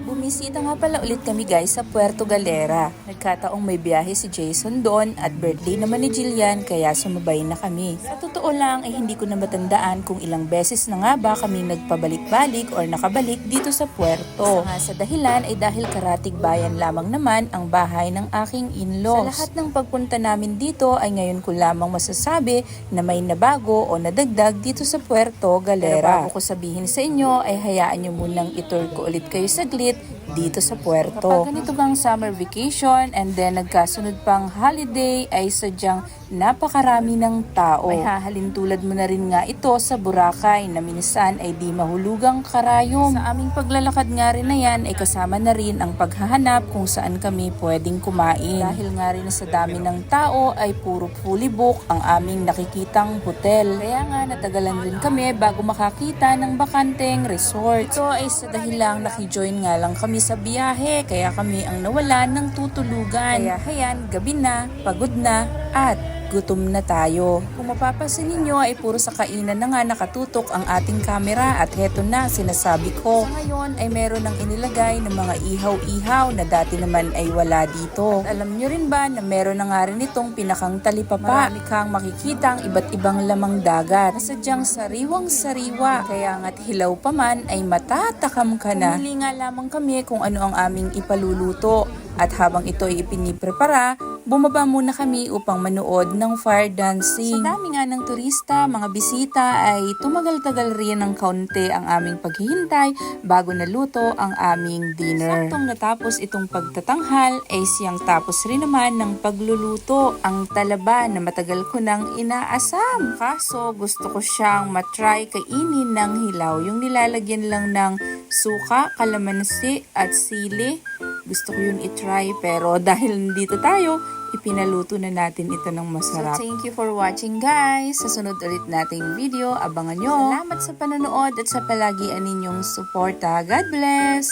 Bumisita nga pala ulit kami guys sa Puerto Galera. Nagkataong may biyahe si Jason doon at birthday naman ni Jillian kaya sumabay na kami. Sa totoo lang ay hindi ko na matandaan kung ilang beses na nga ba kami nagpabalik-balik or nakabalik dito sa Puerto. Sa dahilan ay dahil karatig bayan lamang naman ang bahay ng aking in-laws. Sa lahat ng pagpunta namin dito ay ngayon ko lamang masasabi na may nabago o nadagdag dito sa Puerto Galera. Pero bago ko sabihin sa inyo ay hayaan nyo munang itour ko ulit kayo saglit dito sa Puerto. Kapag ganito bang summer vacation and then nagkasunod pang holiday ay sadyang napakarami ng tao. May hahalin tulad mo na rin nga ito sa Boracay na minsan ay di mahulugang karayom. Sa aming paglalakad nga rin na yan ay kasama na rin ang paghahanap kung saan kami pwedeng kumain. Dahil nga rin sa dami ng tao ay puro fully book ang aming nakikitang hotel. Kaya nga natagalan rin kami bago makakita ng bakanteng resort. Ito ay sa dahilang nakijoin nga lang kami sa biyahe kaya kami ang nawalan ng tutulugan. Kaya hayan, gabi na, pagod na at gutom na tayo. Kung mapapansin ninyo ay puro sa kainan na nga nakatutok ang ating kamera at heto na sinasabi ko. Sa ngayon ay meron ng inilagay ng mga ihaw-ihaw na dati naman ay wala dito. At alam nyo rin ba na meron na nga rin itong pinakang talipapa. Marami kang makikitang iba't ibang lamang dagat. Sadyang sariwang-sariwa. Kaya nga't hilaw pa man ay matatakam ka na. Pumili nga lamang kami kung ano ang aming ipaluluto. At habang ito ay ipiniprepara, bumaba muna kami upang manood ng fire dancing. Sa dami nga ng turista, mga bisita ay tumagal-tagal rin ng kaunti ang aming paghihintay bago naluto ang aming dinner. Saktong natapos itong pagtatanghal ay siyang tapos rin naman ng pagluluto. Ang talaba na matagal ko nang inaasam. Kaso gusto ko siyang matry kainin ng hilaw. Yung nilalagyan lang ng suka, kalamansi at sili. Gusto ko yun itry pero dahil nandito tayo, ipinaluto na natin ito ng masarap. So thank you for watching guys. Sa sunod ulit nating video, abangan nyo. Salamat sa panonood at sa palagian ninyong suporta. God bless!